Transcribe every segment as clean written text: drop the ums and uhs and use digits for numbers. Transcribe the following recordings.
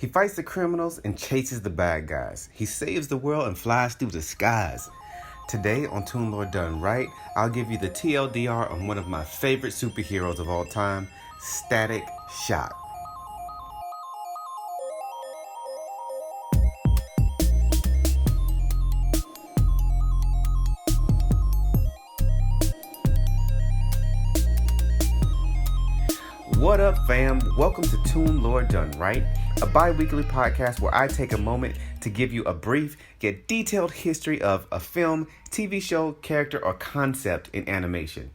He fights the criminals and chases the bad guys. He saves the world and flies through the skies. Today on Toon Lord Done Right, I'll give you the TLDR on one of my favorite superheroes of all time, Static Shock. What up, fam? Welcome to Toon Lord Done Right, a bi-weekly podcast where I take a moment to give you a brief yet detailed history of a film, TV show, character, or concept in animation.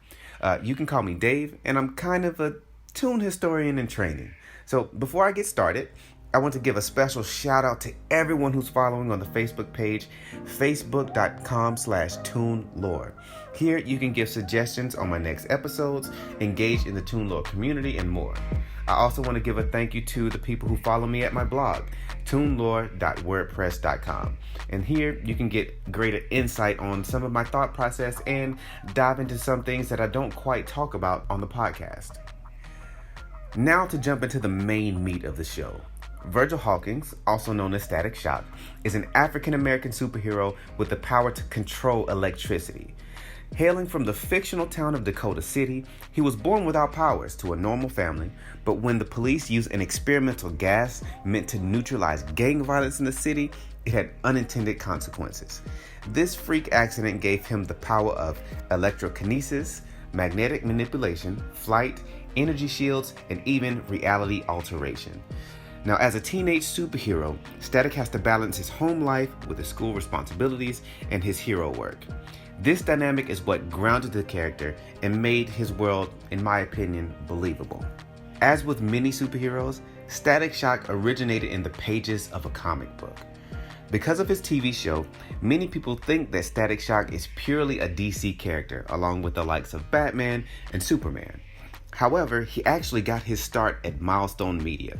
You can call me Dave, and I'm kind of a Toon historian in training. So before I get started, I want to give a special shout out to everyone who's following on the Facebook page, facebook.com/ToonLore. Here you can give suggestions on my next episodes, engage in the Toon Lore community, and more. I also want to give a thank you to the people who follow me at my blog, toonlore.wordpress.com. And here you can get greater insight on some of my thought process and dive into some things that I don't quite talk about on the podcast. Now to jump into the main meat of the show. Virgil Hawkins, also known as Static Shock, is an African-American superhero with the power to control electricity. Hailing from the fictional town of Dakota City, he was born without powers to a normal family, but when the police used an experimental gas meant to neutralize gang violence in the city, it had unintended consequences. This freak accident gave him the power of electrokinesis, magnetic manipulation, flight, energy shields, and even reality alteration. Now, as a teenage superhero, Static has to balance his home life with his school responsibilities and his hero work. This dynamic is what grounded the character and made his world, in my opinion, believable. As with many superheroes, Static Shock originated in the pages of a comic book. Because of his TV show, many people think that Static Shock is purely a DC character, along with the likes of Batman and Superman. However, he actually got his start at Milestone Media.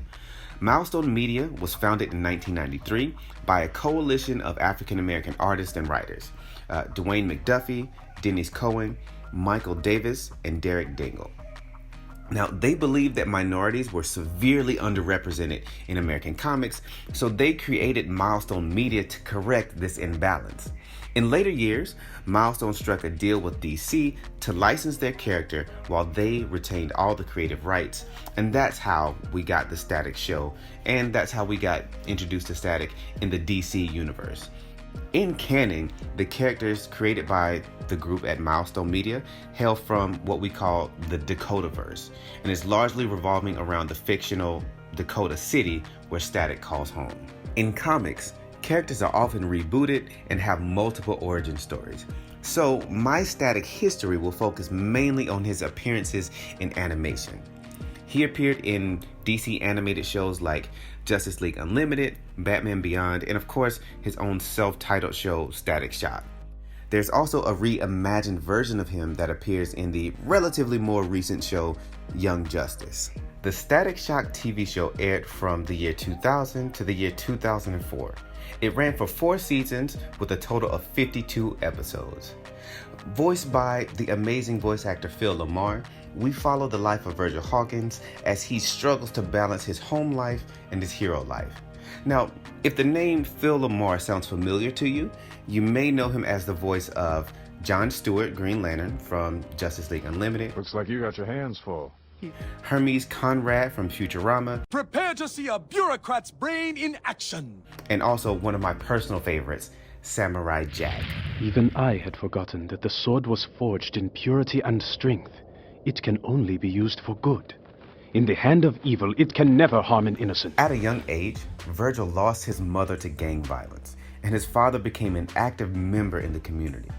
Milestone Media was founded in 1993 by a coalition of African-American artists and writers, Dwayne McDuffie, Dennis Cohen, Michael Davis, and Derek Dingle. Now, they believed that minorities were severely underrepresented in American comics, so they created Milestone Media to correct this imbalance. In later years, Milestone struck a deal with DC to license their character while they retained all the creative rights, and that's how we got the Static show, and that's how we got introduced to Static in the DC universe. In canon, the characters created by the group at Milestone Media hail from what we call the Dakotaverse, and is largely revolving around the fictional Dakota City where Static calls home. In comics, characters are often rebooted and have multiple origin stories. So my Static history will focus mainly on his appearances in animation. He appeared in DC animated shows like Justice League Unlimited, Batman Beyond, and of course his own self-titled show, Static Shock. There's also a reimagined version of him that appears in the relatively more recent show, Young Justice. The Static Shock TV show aired from the year 2000 to the year 2004. It ran for 4 seasons with a total of 52 episodes. Voiced by the amazing voice actor Phil Lamar, we follow the life of Virgil Hawkins as he struggles to balance his home life and his hero life. Now, if the name Phil Lamar sounds familiar to you, you may know him as the voice of John Stewart, Green Lantern from Justice League Unlimited. Looks like you got your hands full. Hermes Conrad from Futurama. Prepare to see a bureaucrat's brain in action. And also one of my personal favorites, Samurai Jack. Even I had forgotten that the sword was forged in purity and strength. It can only be used for good. In the hand of evil, it can never harm an innocent. At a young age, Virgil lost his mother to gang violence, and his father became an active member in the community.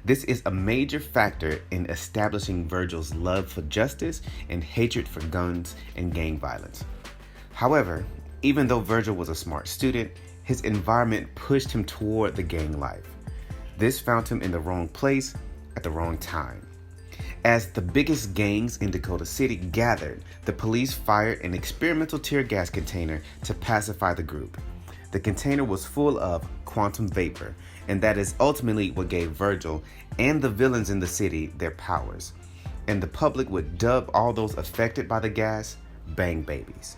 This is a major factor in establishing Virgil's love for justice and hatred for guns and gang violence. However, even though Virgil was a smart student, his environment pushed him toward the gang life. This found him in the wrong place at the wrong time. As the biggest gangs in Dakota City gathered, the police fired an experimental tear gas container to pacify the group. The container was full of quantum vapor, and that is ultimately what gave Virgil and the villains in the city their powers. And the public would dub all those affected by the gas Bang Babies.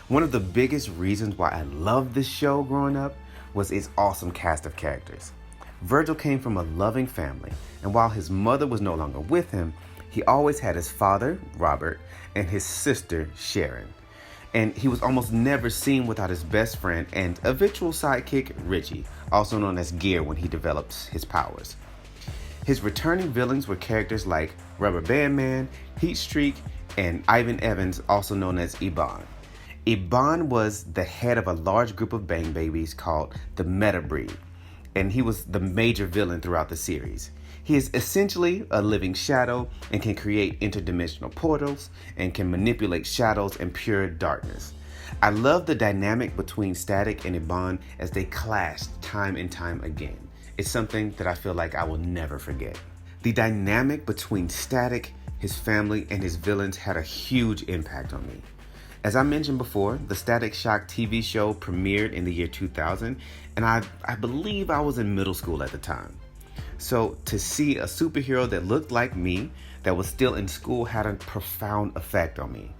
One of the biggest reasons why I loved this show growing up was its awesome cast of characters. Virgil came from a loving family, and while his mother was no longer with him, he always had his father, Robert, and his sister, Sharon. And he was almost never seen without his best friend and eventual sidekick, Richie, also known as Gear when he develops his powers. His returning villains were characters like Rubber Band Man, Heat Streak, and Ivan Evans, also known as Iban. Iban was the head of a large group of Bang Babies called the Meta Breed, and he was the major villain throughout the series. He is essentially a living shadow and can create interdimensional portals and can manipulate shadows and pure darkness. I love the dynamic between Static and Iban as they clashed time and time again. It's something that I feel like I will never forget. The dynamic between Static, his family, and his villains had a huge impact on me. As I mentioned before, the Static Shock TV show premiered in the year 2000, and I believe I was in middle school at the time. So to see a superhero that looked like me, that was still in school, had a profound effect on me.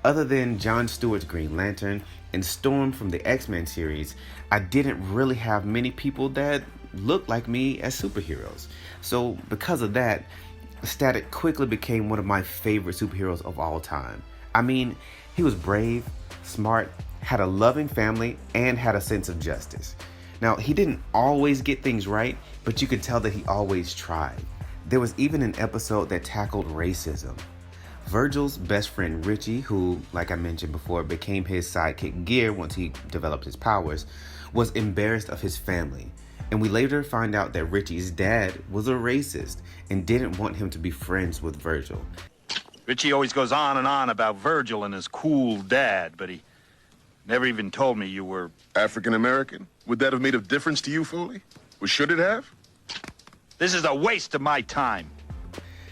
Other than Jon Stewart's Green Lantern and Storm from the X-Men series, I didn't really have many people that looked like me as superheroes. So because of that, Static quickly became one of my favorite superheroes of all time. I mean, he was brave, smart, had a loving family, and had a sense of justice. Now, he didn't always get things right, but you could tell that he always tried. There was even an episode that tackled racism. Virgil's best friend Richie, who, like I mentioned before, became his sidekick Gear once he developed his powers, was embarrassed of his family. And we later find out that Richie's dad was a racist and didn't want him to be friends with Virgil. Richie always goes on and on about Virgil and his cool dad, but he never even told me you were... African American? Would that have made a difference to you, Foley? Or should it have? This is a waste of my time.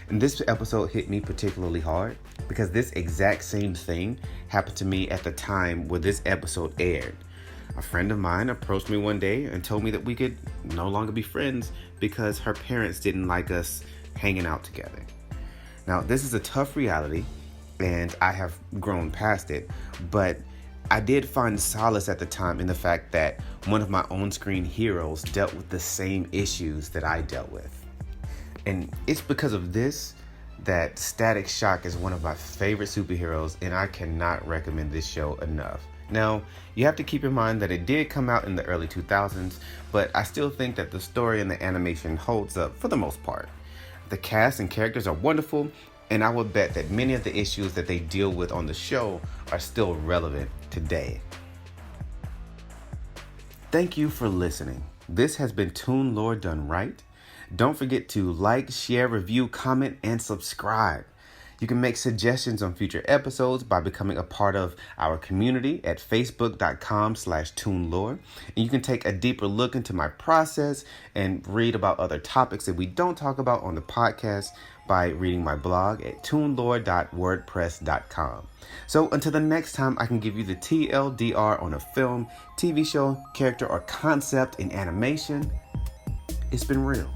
And this episode hit me particularly hard because this exact same thing happened to me at the time where this episode aired. A friend of mine approached me one day and told me that we could no longer be friends because her parents didn't like us hanging out together. Now, this is a tough reality, and I have grown past it, but I did find solace at the time in the fact that one of my on-screen heroes dealt with the same issues that I dealt with. And it's because of this that Static Shock is one of my favorite superheroes, and I cannot recommend this show enough. Now, you have to keep in mind that it did come out in the early 2000s, but I still think that the story and the animation holds up for the most part. The cast and characters are wonderful, and I would bet that many of the issues that they deal with on the show are still relevant today. Thank you for listening. This has been Toon Lore Done Right. Don't forget to like, share, review, comment, and subscribe. You can make suggestions on future episodes by becoming a part of our community at facebook.com/toonlore. And you can take a deeper look into my process and read about other topics that we don't talk about on the podcast by reading my blog at toonlore.wordpress.com. So until the next time I can give you the TLDR on a film, TV show, character, or concept in animation, it's been real.